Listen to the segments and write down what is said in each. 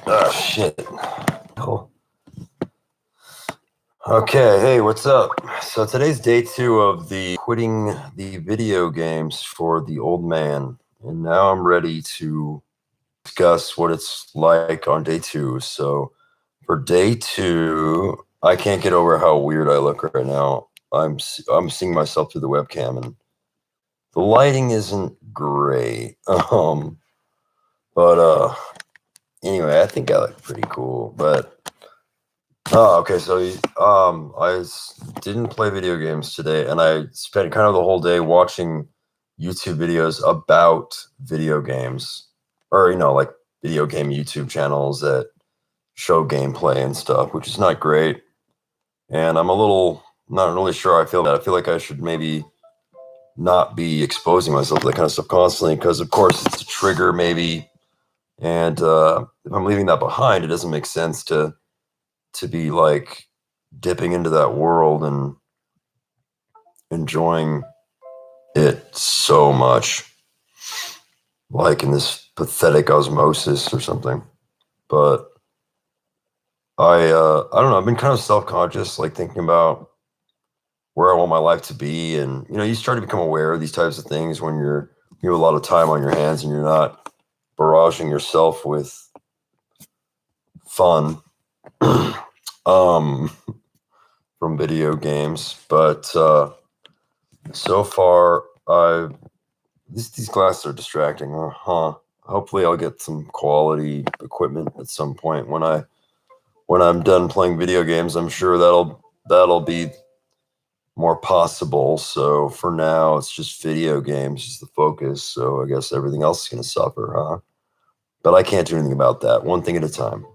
Oh shit. Oh. Okay, hey, what's up? So today's day 2 of the quitting the video games for the old man. And now I'm ready to discuss what it's like on day 2. So for day 2, I can't get over how weird I look right now. I'm seeing myself through the webcam and the lighting isn't great. But anyway, I think I look pretty cool, but oh, okay. So, didn't play video games today, and I spent kind of the whole day watching YouTube videos about video games, or like video game YouTube channels that show gameplay and stuff, which is not great. And I'm a little not really sure how I feel about it. I feel like I should maybe not be exposing myself to that kind of stuff constantly, because of course it's a trigger, maybe. And if I'm leaving that behind, it doesn't make sense to be like dipping into that world and enjoying it so much, like in this pathetic osmosis or something. But I don't know. I've been kind of self-conscious, like thinking about where I want my life to be, and you start to become aware of these types of things when you have a lot of time on your hands and you're not barraging yourself with fun um, from video games. But so far, these glasses are distracting. Huh. Hopefully, I'll get some quality equipment at some point when I'm done playing video games. I'm sure that'll be more possible. So for now, it's just video games is the focus. So I guess everything else is going to suffer, huh? But I can't do anything about that. One thing at a time.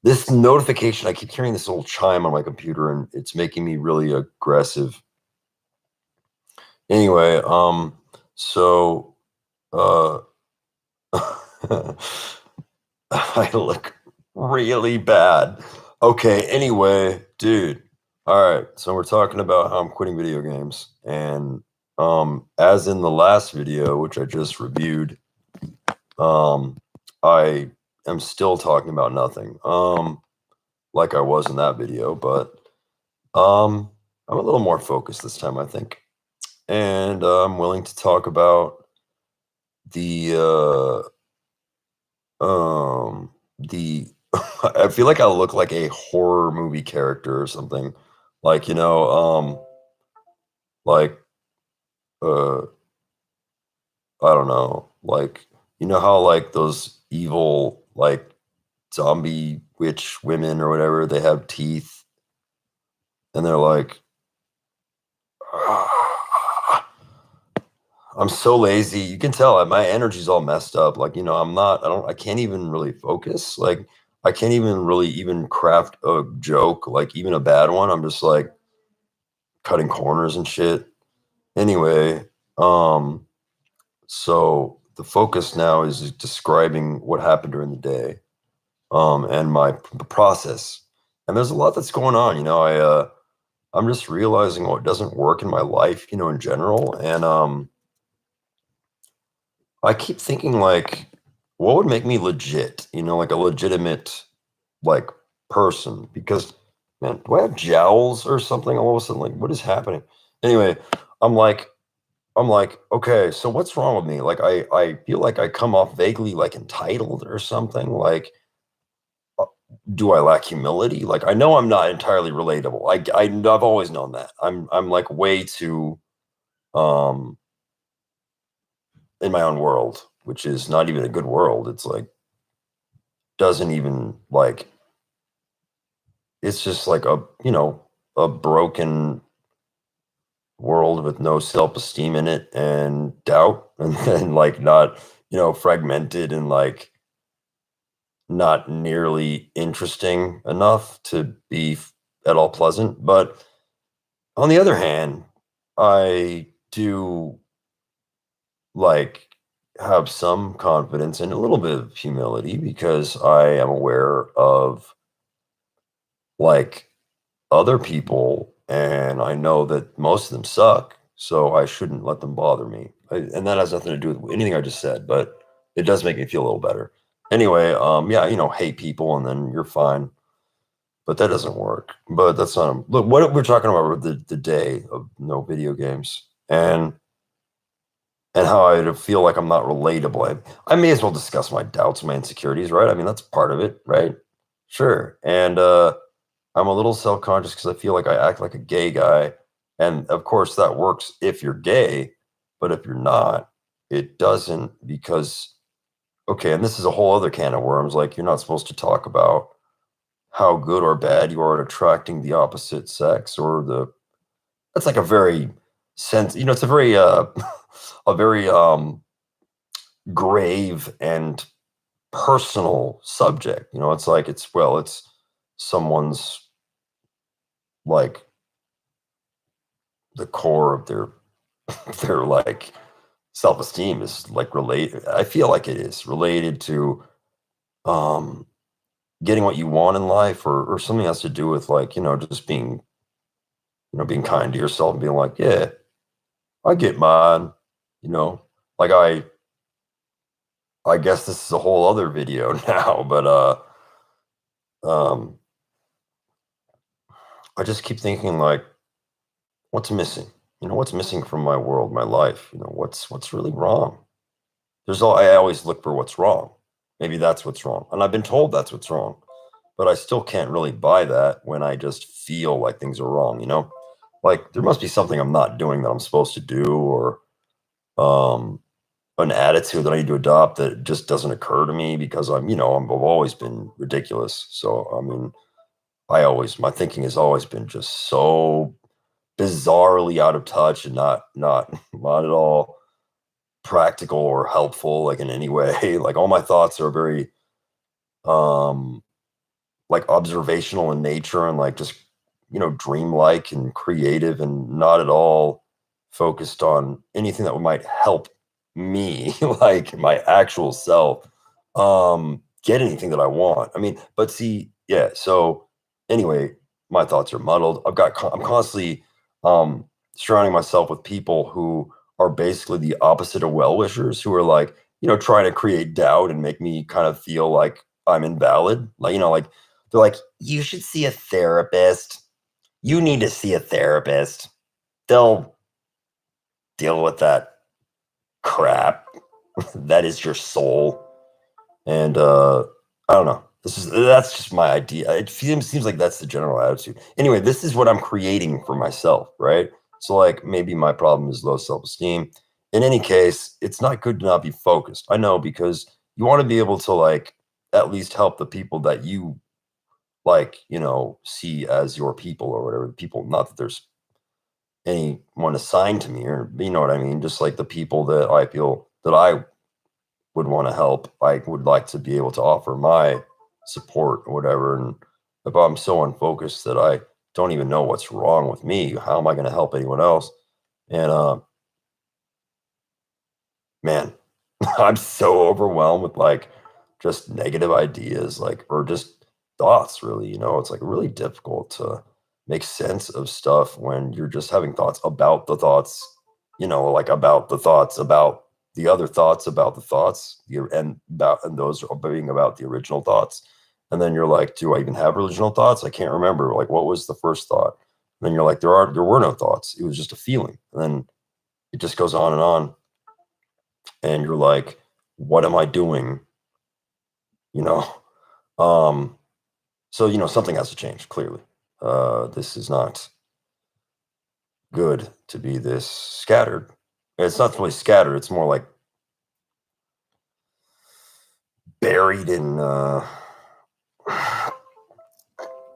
This notification, I keep hearing this little chime on my computer, and it's making me really aggressive. Anyway, so uh I look really bad. Okay, anyway, dude. All right, so we're talking about how I'm quitting video games, and as in the last video, which I just reviewed, I am still talking about nothing. Like I was in that video, but I'm a little more focused this time, I think. And I'm willing to talk about the the I feel like I look like a horror movie character or something. Like, like uh I don't know, like how like those evil like zombie witch women or whatever, they have teeth and they're like I'm so lazy. You can tell my energy's all messed up. Like, I can't even really focus. Like, I can't even really even craft a joke, like even a bad one. I'm just like cutting corners and shit. Anyway, um, so the focus now is describing what happened during the day, and the process. And there's a lot that's going on. I'm just realizing what doesn't work in my life, in general. And I keep thinking like, what would make me legit? Like a legitimate like person. Because man, do I have jowls or something? All of a sudden, like, what is happening? Anyway, I'm like, okay, so what's wrong with me? Like, I feel like I come off vaguely like entitled or something. Like, uh, do I lack humility? Like, I know I'm not entirely relatable. I've always known that. I'm like way too um in my own world, which is not even a good world. It's like doesn't even like it's just like a broken world with no self-esteem in it and doubt and then like not fragmented and like not nearly interesting enough to be at all pleasant. But on the other hand, I do like have some confidence and a little bit of humility because I am aware of like other people and I know that most of them suck, so I shouldn't let them bother me. And that has nothing to do with anything I just said, but it does make me feel a little better. Anyway, yeah, hate people and then you're fine. But that doesn't work. But that's not look, what we're talking about with the day of no video games and how I feel like I'm not relatable. I may as well discuss my doubts, my insecurities, right? I mean, that's part of it, right? Sure. And I'm a little self-conscious because I feel like I act like a gay guy. And of course that works if you're gay, but if you're not, it doesn't because okay, and this is a whole other can of worms. Like you're not supposed to talk about how good or bad you are at attracting the opposite sex or the that's like a very it's a very a very grave and personal subject. It's like it's someone's like the core of their their like self-esteem is like related. I feel like it is related to um getting what you want in life or something has to do with like, just being, being kind to yourself and being like, yeah, I get mine, you know. Like I guess this is a whole other video now, but um I just keep thinking like, what's missing? What's missing from my world, my life? What's really wrong? I always look for what's wrong. Maybe that's what's wrong. And I've been told that's what's wrong. But I still can't really buy that when I just feel like things are wrong? Like there must be something I'm not doing that I'm supposed to do or um an attitude that I need to adopt that just doesn't occur to me because I've always been ridiculous. So I mean, my thinking has always been just so bizarrely out of touch and not not at all practical or helpful like in any way. Like all my thoughts are very um like observational in nature and like just dreamlike and creative and not at all focused on anything that might help me like my actual self get anything that I want. I mean, but see, yeah, so anyway, my thoughts are muddled. I'm constantly surrounding myself with people who are basically the opposite of well wishers who are like trying to create doubt and make me kind of feel like I'm invalid, like like they're like, "You should see a therapist. You need to see a therapist. They'll deal with that crap that is your soul." And, I don't know. That's just my idea. It seems like that's the general attitude. Anyway, this is what I'm creating for myself, right? So, like, maybe my problem is low self-esteem. In any case, it's not good to not be focused. I know because you wanna be able to, like, at least help the people that you like, see as your people or whatever. People, not that there's anyone assigned to me or you know what I mean? Just like the people that I feel that I would want to help. I would like to be able to offer my support or whatever. And if I'm so unfocused that I don't even know what's wrong with me, how am I going to help anyone else? And man, I'm so overwhelmed with like just negative ideas, like or just thoughts. Really, it's like really difficult to make sense of stuff when you're just having thoughts about the thoughts. Like about the thoughts about the other thoughts about the thoughts, and those are being about the original thoughts. And then you're like, do I even have original thoughts? I can't remember. Like, what was the first thought? And then you're like, there were no thoughts. It was just a feeling. And then it just goes on and on and you're like, what am I doing? You know? Um, so, something has to change, clearly. This is not good to be this scattered. It's not really scattered, it's more like buried in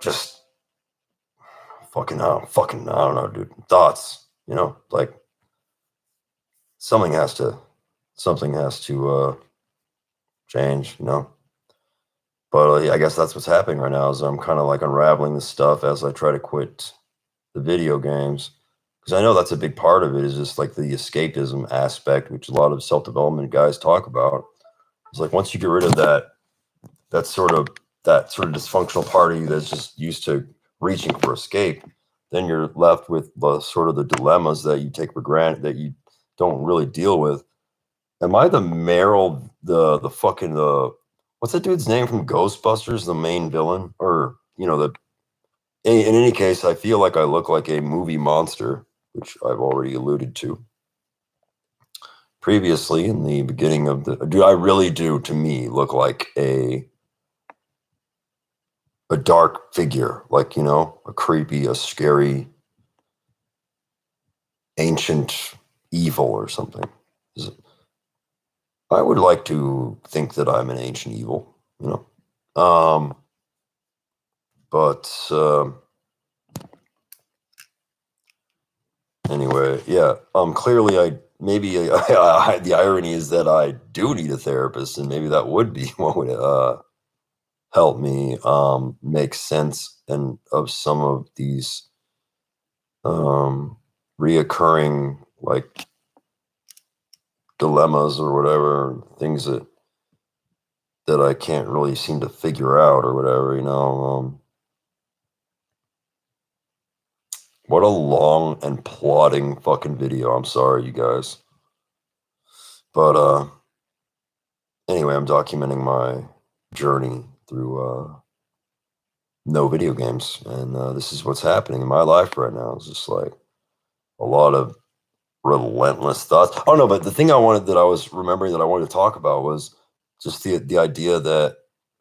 just I don't know, dude. Thoughts, like something has to something has to change. But, I guess that's what's happening right now is I'm kinda, like, unraveling this stuff as I try to quit the video games, because I know that's a big part of it is just, like, the escapism aspect, which a lot of self-development guys talk about. It's like, once you get rid of that sort of dysfunctional part of you that's just used to reaching for escape, then you're left with the sort of the dilemmas that you take for granted that you don't really deal with. Am I the Meryl, the fucking, what's that dude's name from Ghostbusters, the main villain? Or, the in any case, I feel like I look like a movie monster, which I've already alluded to previously in the beginning of the do I really do to me look like a dark figure, like, a creepy, a scary, ancient evil or something. Is it- I would like to think that I'm an ancient evil, you know. But anyway, yeah. Clearly, I maybe the irony is that I do need a therapist, and maybe that would be what would help me make sense and of some of these um, reoccurring like dilemmas or whatever things that I can't really seem to figure out or whatever. What a long and plodding fucking video. I'm sorry, you guys, but anyway, I'm documenting my journey through no video games, and this is what's happening in my life right now. It's just like a lot of relentless thoughts. Oh no, but the thing that I was remembering that I wanted to talk about was just the idea that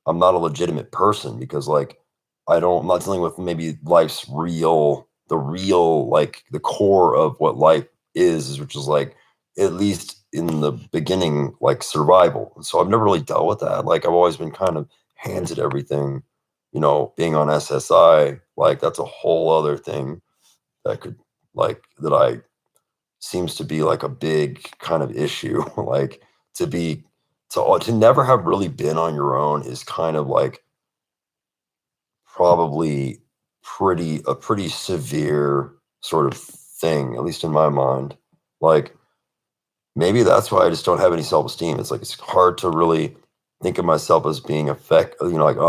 I'm not a legitimate person because like I'm not dealing with maybe life's real like the core of what life is, which is like at least in the beginning, like survival. So I've never really dealt with that. Like I've always been kind of handed everything, being on SSI, like that's a whole other thing that could that I seems to be like a big kind of issue. Like to be to never have really been on your own is kind of like probably pretty severe sort of thing, at least in my mind. Like maybe that's why I just don't have any self-esteem. It's like it's hard to really think of myself as being like at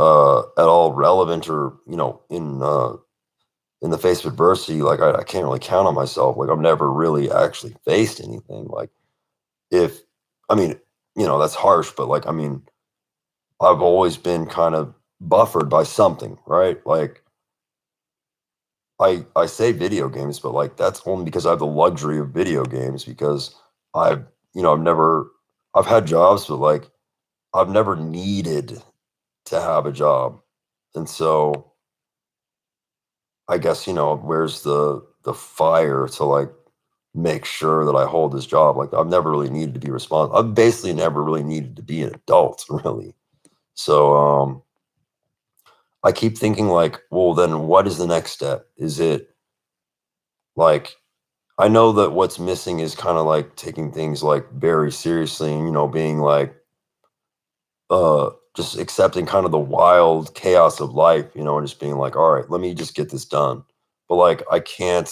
all relevant or in the face of adversity. Like I can't really count on myself. Like I've never really actually faced anything. Like if I mean, that's harsh, but like I mean, I've always been kind of buffered by something, right? Like I say video games, but like that's only because I have the luxury of video games because I've I've never I've had jobs, but like I've never needed to have a job. And so I guess, where's the fire to like make sure that I hold this job? Like I've never really needed to be responsible. I've basically never really needed to be an adult, really. So I keep thinking like, well, then what is the next step? Is it like I know that what's missing is kind of like taking things like very seriously and being like just accepting kind of the wild chaos of life, and just being like, all right, let me just get this done. But like I can't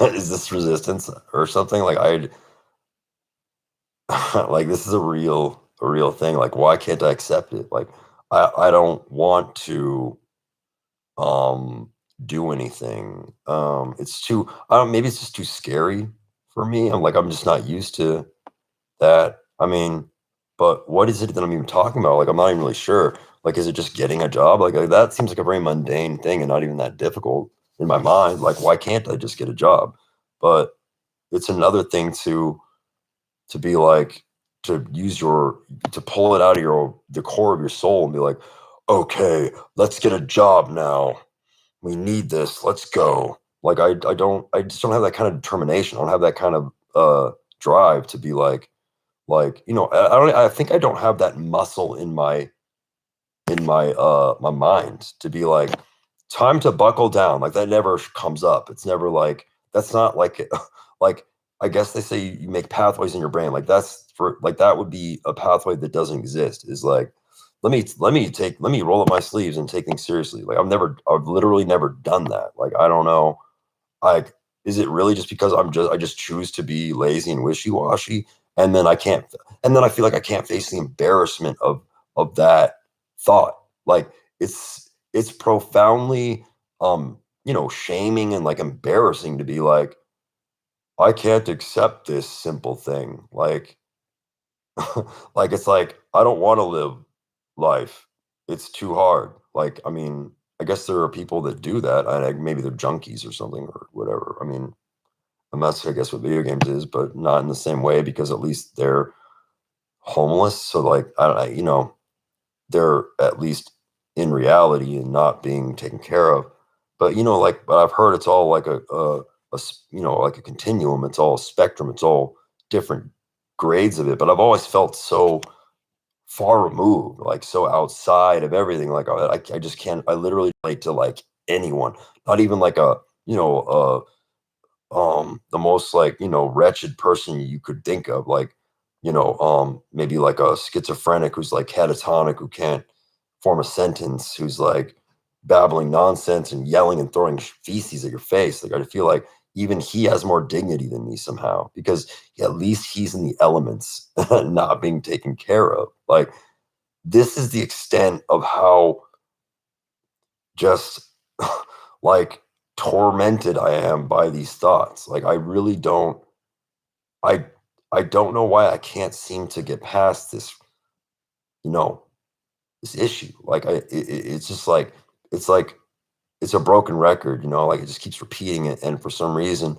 is this resistance or something? Like I like this is a real thing. Like why can't I accept it? Like I don't want to um do anything. It's too I don't maybe it's just too scary for me. I'm just not used to that. I mean, but what is it that I'm even talking about? Like I'm not even really sure. Like is it just getting a job? Like that seems like a very mundane thing and not even that difficult in my mind. Like why can't I just get a job? But it's another thing to be like to use your to pull it out of the core of your soul and be like, okay, let's get a job now. We need this. Let's go. Like I just don't have that kind of determination. I don't have that kind of drive to be like I don't I think I don't have that muscle in my mind to be like time to buckle down. Like that never comes up. It's never like that's not like like I guess they say you make pathways in your brain. Like that's for like that would be a pathway that doesn't exist. Is like let me roll up my sleeves and take things seriously. Like I've literally never done that. Like I don't know. Like is it really just because I just choose to be lazy and wishy-washy and then I can't and then I feel like I can't face the embarrassment of that thought. Like it's profoundly shaming and like embarrassing to be like I can't accept this simple thing. Like Like, it's like, I don't wanna live life. It's too hard. Like, I mean, I guess there are people that do that. Maybe they're junkies or something or whatever. I mean, and that's, I guess, what video games is, but not in the same way because at least they're homeless. So, like, I don't know, they're at least in reality and not being taken care of. But, like, but I've heard it's all like like a continuum. It's all a spectrum. It's all different grades of it. But I've always felt so far removed, like so outside of everything. Like I just can't. I literally relate to like anyone, not even like you know the most like wretched person you could think of, like maybe like a schizophrenic who's like catatonic, who can't form a sentence, who's like babbling nonsense and yelling and throwing feces at your face. Like, I feel like even he has more dignity than me somehow, because at least he's in the elements not being taken care of. Like, this is the extent of how just like tormented I am by these thoughts. Like, I really don't I I don't know why I can't seem to get past you know, this issue. Like, it's just like it's like it's a broken record, like it just keeps repeating it, and for some reason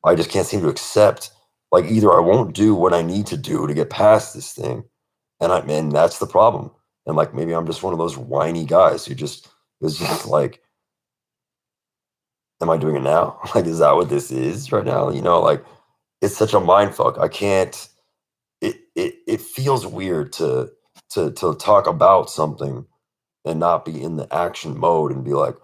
I just can't seem to accept, like, either I won't do what I need to do to get past this thing, and that's the problem. And like, maybe I'm just one of those whiny guys who just is just like, am I doing it now? Like, is that what this is right now? Like, it's such a mind fuck. I can't. It feels weird to talk about something and not be in the action mode and be like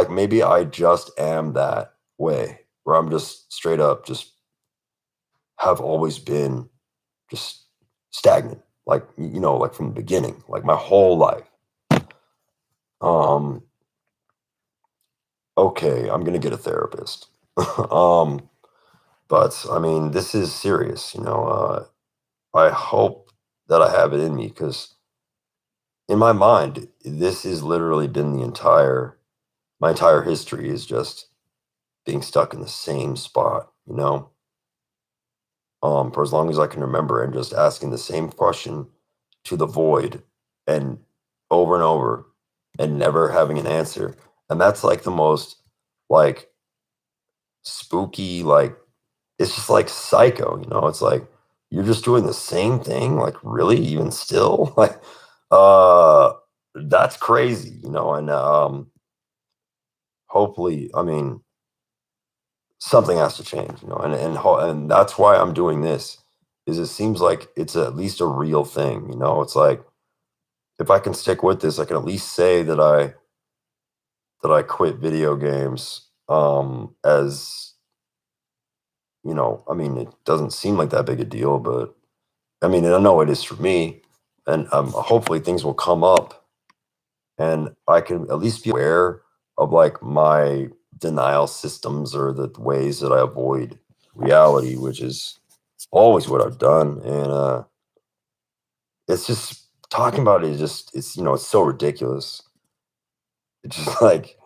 maybe I just am that way, where I'm just straight up just have always been just stagnant, like like from the beginning, like my whole life. Um, okay, I'm gonna get a therapist. um, but I mean, this is serious. I hope that I have it in me, because in my mind, this has literally been my entire history is just being stuck in the same spot, for as long as I can remember, and just asking the same question to the void, and over and never having an answer. And that's like the most like spooky, like, it's just like psycho, it's like you're just doing the same thing, like, really, even still, like, uh that's crazy, and hopefully, I mean, something has to change, and that's why I'm doing this. Is it seems like it's at least a real thing, it's like, if I can stick with this, I can at least say that I quit video games, as I mean, it doesn't seem like that big a deal, but I mean, I know it is for me, and hopefully things will come up, and I can at least be aware of like my denial systems, or the ways that I avoid reality, which is always what I've done. And it's just talking about it is just it's so ridiculous. It's just like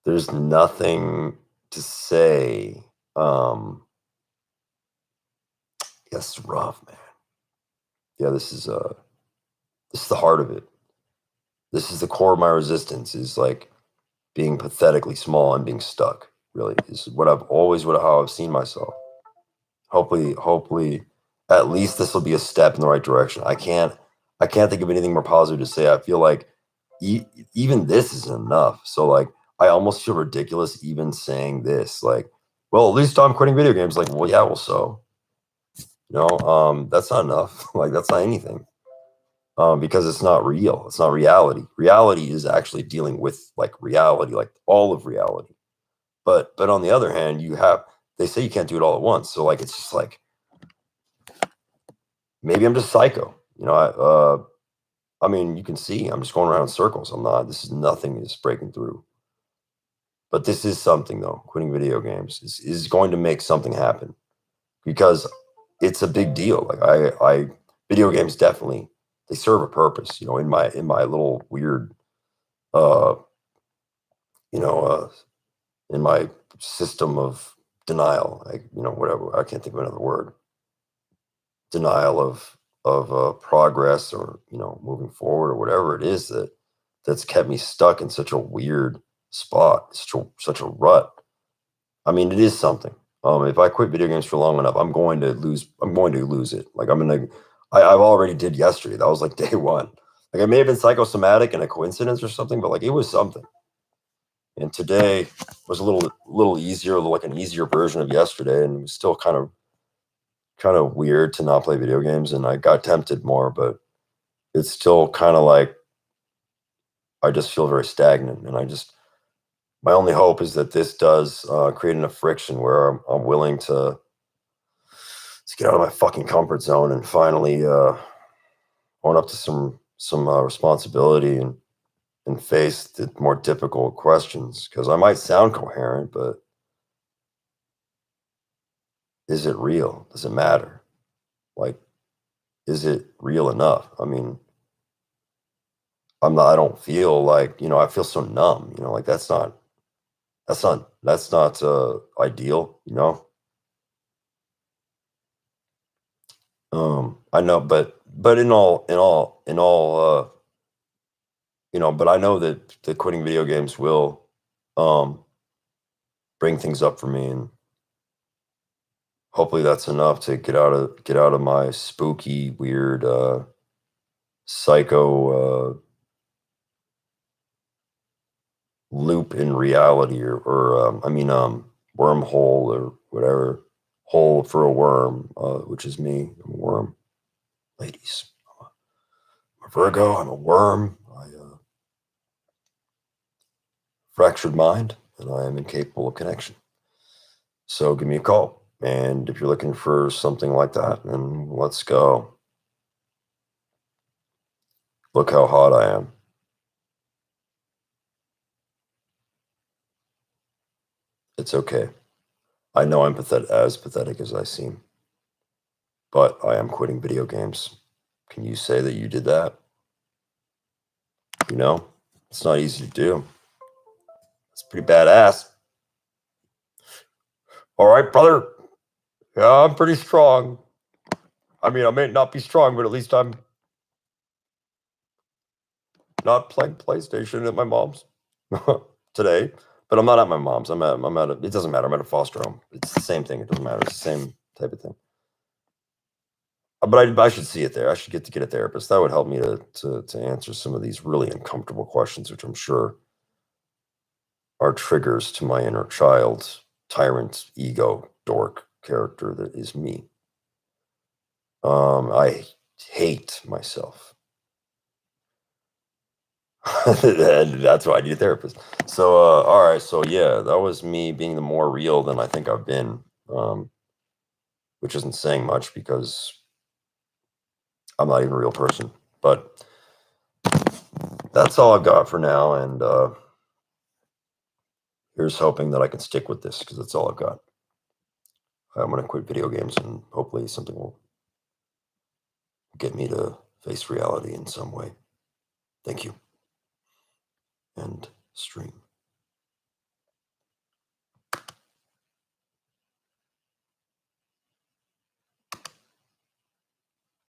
there's nothing to say. Um, yeah, it's rough, man. Yeah, this is the heart of it. This is the core of my resistance, is like being pathetically small and being stuck. Really, is what I've always what how I've seen myself. Hopefully, at least this will be a step in the right direction. I can't think of anything more positive to say. I feel like e- even this isn't enough. So like, I almost feel ridiculous even saying this. Like, well, at least I'm quitting video games. Like, well, yeah, well, so that's not enough. Like, that's not anything. Because it's not real. It's not reality. Reality is actually dealing with like reality, like all of reality. But on the other hand, they say you can't do it all at once. So like, it's just like, maybe I'm just psycho. I mean, you can see I'm just going around in circles. I'm not. This is nothing is breaking through. But this is something, though. Quitting video games is going to make something happen, because it's a big deal. Like, video games definitely, they serve a purpose. In my little weird, uh, you know, uh, in my system of denial. Like, whatever. I can't think of another word. denial of progress, or moving forward, or whatever it is that's kept me stuck in such a weird spot, such a rut. I mean, it is something. If I quit video games for long enough, I'm going to lose it. Like, I've already did yesterday. That was like day one. Like, it may have been psychosomatic and a coincidence or something, but like, it was something. And today was a little easier, like an easier version of yesterday, and it was still kind of weird to not play video games, and I got tempted more, but it's still kind of like I just feel very stagnant, and my only hope is that this does create enough friction where I'm willing to get out of my fucking comfort zone and finally own up to some responsibility, and face the more difficult questions. Because I might sound coherent, but is it real? Does it matter? Like, is it real enough? I mean, I don't feel like, I feel so numb, like that's not ideal, I know, but but I know that the quitting video games will um bring things up for me, and hopefully that's enough to get out of my spooky, weird, psycho loop in reality, or wormhole, or whatever. Hole for a worm, which is me. I'm a worm, ladies. I'm a Virgo. I'm a worm. Fractured mind, and I am incapable of connection. So give me a call. And if you're looking for something like that, then let's go. Look how hot I am. It's okay. I know I'm as pathetic as I seem, but I am quitting video games. Can you say that you did that? It's not easy to do. It's pretty badass. All right, brother. Yeah, I'm pretty strong. I mean, I may not be strong, but at least I'm not playing PlayStation at my mom's today. But I'm not at my mom's. It doesn't matter. I'm at a foster home. It's the same thing. It doesn't matter. It's the same type of thing. But I should see it there. I should get a therapist. That would help me to answer some of these really uncomfortable questions, which I'm sure are triggers to my inner child, tyrant, ego, dork character that is me. I hate myself. And that's why I need a therapist. So, all right. So, yeah, that was me being the more real than I think I've been, which isn't saying much because I'm not even a real person. But that's all I've got for now. And here's hoping that I can stick with this, because that's all I've got. I'm going to quit video games, and hopefully something will get me to face reality in some way. Thank you. End stream.